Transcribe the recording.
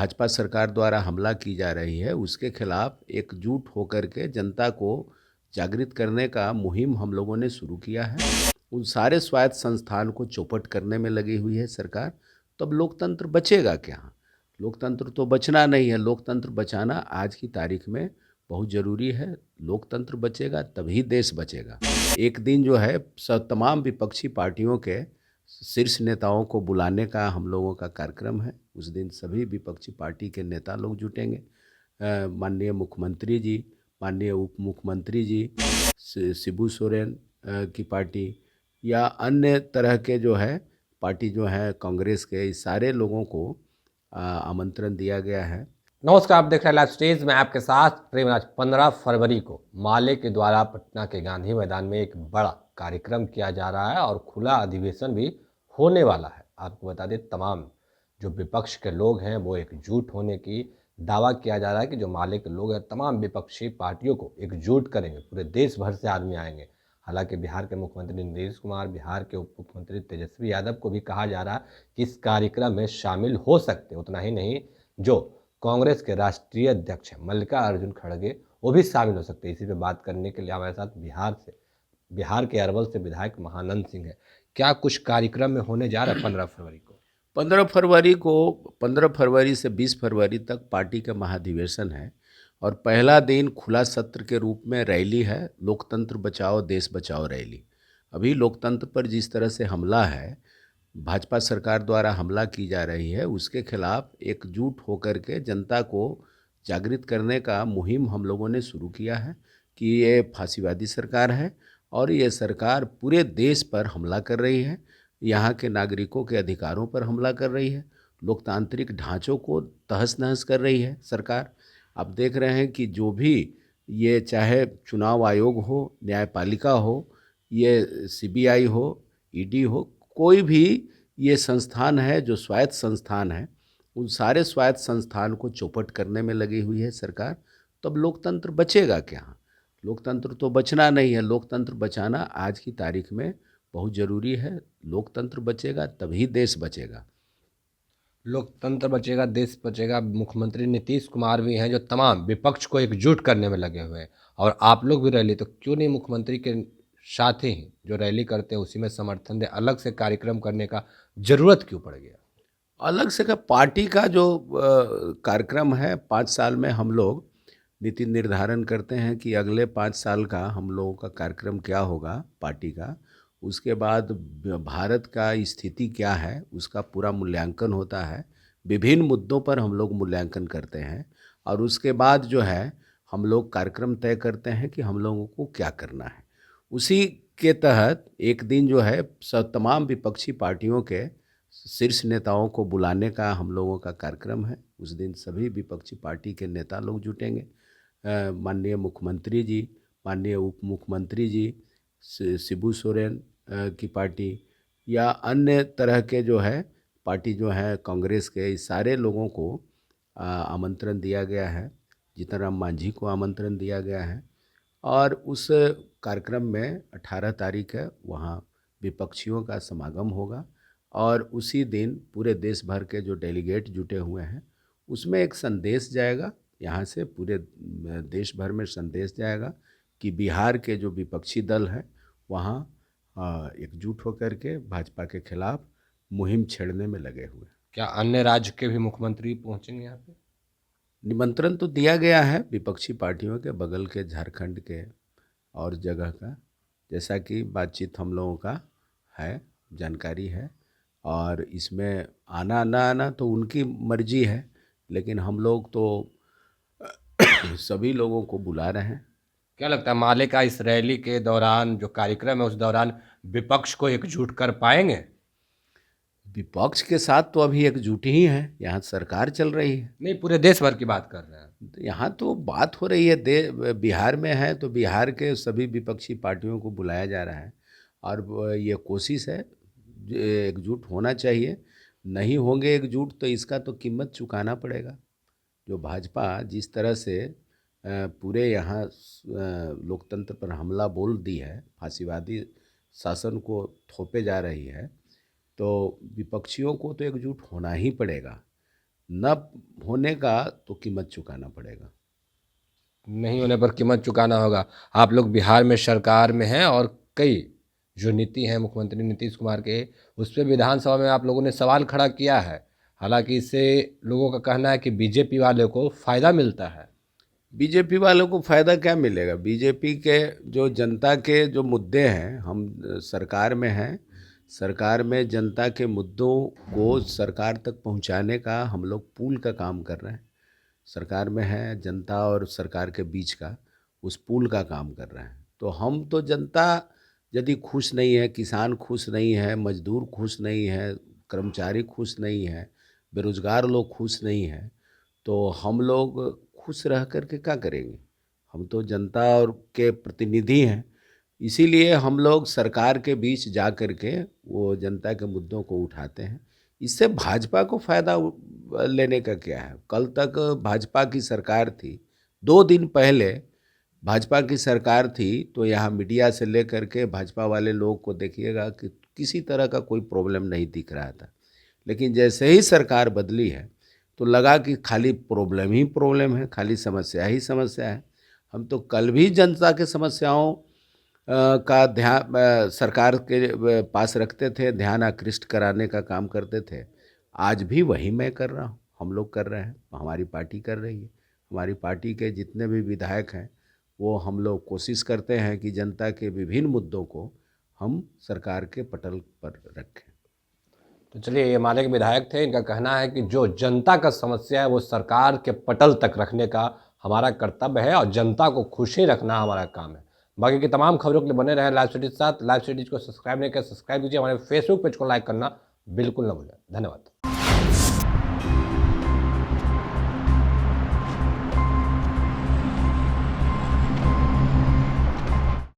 भाजपा सरकार द्वारा हमला की जा रही है उसके खिलाफ एकजुट होकर के जनता को जागृत करने का मुहिम हम लोगों ने शुरू किया है। उन सारे स्वायत्त संस्थान को चौपट करने में लगी हुई है सरकार। तब लोकतंत्र बचेगा क्या? लोकतंत्र तो बचना नहीं है, लोकतंत्र बचाना आज की तारीख में बहुत ज़रूरी है। लोकतंत्र बचेगा तभी देश बचेगा। एक दिन जो है तमाम विपक्षी पार्टियों के शीर्ष नेताओं को बुलाने का हम लोगों का कार्यक्रम है। उस दिन सभी विपक्षी पार्टी के नेता लोग जुटेंगे। माननीय मुख्यमंत्री जी, माननीय उप मुख्यमंत्री जी, शिबू सोरेन की पार्टी या अन्य तरह के जो है पार्टी जो है कांग्रेस के, इस सारे लोगों को आमंत्रण दिया गया है। नमस्कार, आप देख रहे हैं लाइव स्टेज में आपके साथ प्रेम। आज 15 फरवरी को माले के द्वारा पटना के गांधी मैदान में एक बड़ा कार्यक्रम किया जा रहा है और खुला अधिवेशन भी होने वाला है। आपको बता दें, तमाम जो विपक्ष के लोग हैं वो एकजुट होने की दावा किया जा रहा है कि जो माले के लोग हैं तमाम विपक्षी पार्टियों को एकजुट करेंगे। पूरे देश भर से आदमी आएंगे। हालांकि बिहार के मुख्यमंत्री नीतीश कुमार, बिहार के उप मुख्यमंत्री तेजस्वी यादव को भी कहा जा रहा है कि इस कार्यक्रम में शामिल हो सकते। उतना ही नहीं, जो कांग्रेस के राष्ट्रीय अध्यक्ष मल्लिकार्जुन खड़गे वो भी शामिल हो सकते हैं। इसी पे बात करने के लिए हमारे साथ बिहार के अरवल से विधायक महानंद सिंह है। क्या कुछ कार्यक्रम में होने जा रहा है 15 फरवरी को? 15 फरवरी से 20 फरवरी तक पार्टी का महाधिवेशन है और पहला दिन खुला सत्र के रूप में रैली है, लोकतंत्र बचाओ देश बचाओ रैली। अभी लोकतंत्र पर जिस तरह से हमला है, भाजपा सरकार द्वारा हमला की जा रही है, उसके खिलाफ एकजुट होकर के जनता को जागृत करने का मुहिम हम लोगों ने शुरू किया है कि ये फांसीवादी सरकार है और ये सरकार पूरे देश पर हमला कर रही है, यहाँ के नागरिकों के अधिकारों पर हमला कर रही है, लोकतांत्रिक ढांचों को तहस नहस कर रही है सरकार। आप देख रहे हैं कि जो भी ये चाहे चुनाव आयोग हो, न्यायपालिका हो, ये सीबीआई हो, ईडी हो, कोई भी ये संस्थान है जो स्वायत्त संस्थान है, उन सारे स्वायत्त संस्थान को चौपट करने में लगी हुई है सरकार। तब लोकतंत्र बचेगा क्या? लोकतंत्र तो बचना नहीं है, लोकतंत्र बचाना आज की तारीख में बहुत ज़रूरी है। लोकतंत्र बचेगा तभी देश बचेगा। लोकतंत्र बचेगा, देश बचेगा। मुख्यमंत्री नीतीश कुमार भी हैं जो तमाम विपक्ष को एकजुट करने में लगे हुए हैं। और आप लोग भी रैली, तो क्यों नहीं मुख्यमंत्री के साथ ही जो रैली करते हैं उसी में समर्थन दे? अलग से कार्यक्रम करने का जरूरत क्यों पड़ गया? अलग से का पार्टी का जो कार्यक्रम है, 5 साल में हम लोग नीति निर्धारण करते हैं कि अगले 5 साल का हम लोगों का कार्यक्रम क्या होगा पार्टी का। उसके बाद भारत का स्थिति क्या है उसका पूरा मूल्यांकन होता है। विभिन्न मुद्दों पर हम लोग मूल्यांकन करते हैं और उसके बाद जो है हम लोग कार्यक्रम तय करते हैं कि हम लोगों को क्या करना है। उसी के तहत एक दिन जो है तमाम विपक्षी पार्टियों के शीर्ष नेताओं को बुलाने का हम लोगों का कार्यक्रम है। उस दिन सभी विपक्षी पार्टी के नेता लोग जुटेंगे। माननीय मुख्यमंत्री जी, माननीय उप मुख्यमंत्री जी, शिबू सोरेन की पार्टी या अन्य तरह के जो है पार्टी जो है कांग्रेस के, इस सारे लोगों को आमंत्रण दिया गया है। जीतन राम मांझी को आमंत्रण दिया गया है और उस कार्यक्रम में 18 तारीख है, वहाँ विपक्षियों का समागम होगा और उसी दिन पूरे देश भर के जो डेलीगेट जुटे हुए हैं उसमें एक संदेश जाएगा। यहाँ से पूरे देश भर में संदेश जाएगा कि बिहार के जो विपक्षी दल हैं वहाँ एकजुट होकर के भाजपा के खिलाफ मुहिम छेड़ने में लगे हुए हैं। क्या अन्य राज्य के भी मुख्यमंत्री पहुंचेंगे यहाँ पे? निमंत्रण तो दिया गया है विपक्षी पार्टियों के, बगल के झारखंड के और जगह का, जैसा कि बातचीत हम लोगों का है, जानकारी है। और इसमें आना ना आना तो उनकी मर्जी है, लेकिन हम लोग तो सभी लोगों को बुला रहे हैं। क्या लगता है माले का इस रैली के दौरान जो कार्यक्रम है उस दौरान विपक्ष को एकजुट कर पाएंगे? विपक्ष के साथ तो अभी एकजुट ही हैं, यहाँ सरकार चल रही है। नहीं, पूरे देश भर की बात कर रहे हैं। यहाँ तो बात हो रही है बिहार में है तो बिहार के सभी विपक्षी पार्टियों को बुलाया जा रहा है और ये कोशिश है, एकजुट होना चाहिए। नहीं होंगे एकजुट तो इसका तो कीमत चुकाना पड़ेगा। जो भाजपा जिस तरह से पूरे यहाँ लोकतंत्र पर हमला बोल दी है, फांसीवादी शासन को थोपे जा रही है, तो विपक्षियों को तो एकजुट होना ही पड़ेगा। न होने का तो कीमत चुकाना पड़ेगा। नहीं होने पर कीमत चुकाना होगा। आप लोग बिहार में सरकार में हैं और कई जो नीति हैं मुख्यमंत्री नीतीश कुमार के, उस पर विधानसभा में आप लोगों ने सवाल खड़ा किया है। हालांकि इससे लोगों का कहना है कि बीजेपी वाले को फ़ायदा मिलता है। बीजेपी वालों को फ़ायदा क्या मिलेगा? बीजेपी के जो जनता के जो मुद्दे हैं, हम सरकार में हैं, सरकार में जनता के मुद्दों को सरकार तक पहुंचाने का हम लोग पुल का काम कर रहे हैं। सरकार में है, जनता और सरकार के बीच का उस पुल का काम कर रहे हैं। तो हम तो जनता यदि खुश नहीं है, किसान खुश नहीं है, मजदूर खुश नहीं है, कर्मचारी खुश नहीं है, बेरोजगार लोग खुश नहीं हैं, तो हम लोग खुश रह कर के क्या करेंगे? हम तो जनता और के प्रतिनिधि हैं। इसीलिए हम लोग सरकार के बीच जा कर के वो जनता के मुद्दों को उठाते हैं। इससे भाजपा को फ़ायदा लेने का क्या है? कल तक भाजपा की सरकार थी, 2 दिन पहले भाजपा की सरकार थी, तो यहाँ मीडिया से लेकर के भाजपा वाले लोग को देखिएगा कि किसी तरह का कोई प्रॉब्लम नहीं दिख रहा था। लेकिन जैसे ही सरकार बदली है तो लगा कि खाली प्रॉब्लम ही प्रॉब्लम है, खाली समस्या ही समस्या है। हम तो कल भी जनता के समस्याओं का ध्यान सरकार के पास रखते थे, ध्यान आकृष्ट कराने का काम करते थे। आज भी वही मैं कर रहा हूँ, हम लोग कर रहे हैं, हमारी पार्टी कर रही है। हमारी पार्टी के जितने भी विधायक हैं वो हम लोग कोशिश करते हैं कि जनता के विभिन्न मुद्दों को हम सरकार के पटल पर रखें। तो चलिए, ये माले के विधायक थे। इनका कहना है कि जो जनता का समस्या है वो सरकार के पटल तक रखने का हमारा कर्तव्य है और जनता को खुश ही रखना हमारा काम है। बाकी की तमाम खबरों के लिए बने रहें लाइव सिटीज के साथ। लाइव सिटीज को सब्सक्राइब नहीं किया, सब्सक्राइब कीजिए। हमारे फेसबुक पेज को लाइक करना बिल्कुल ना भूलें। धन्यवाद।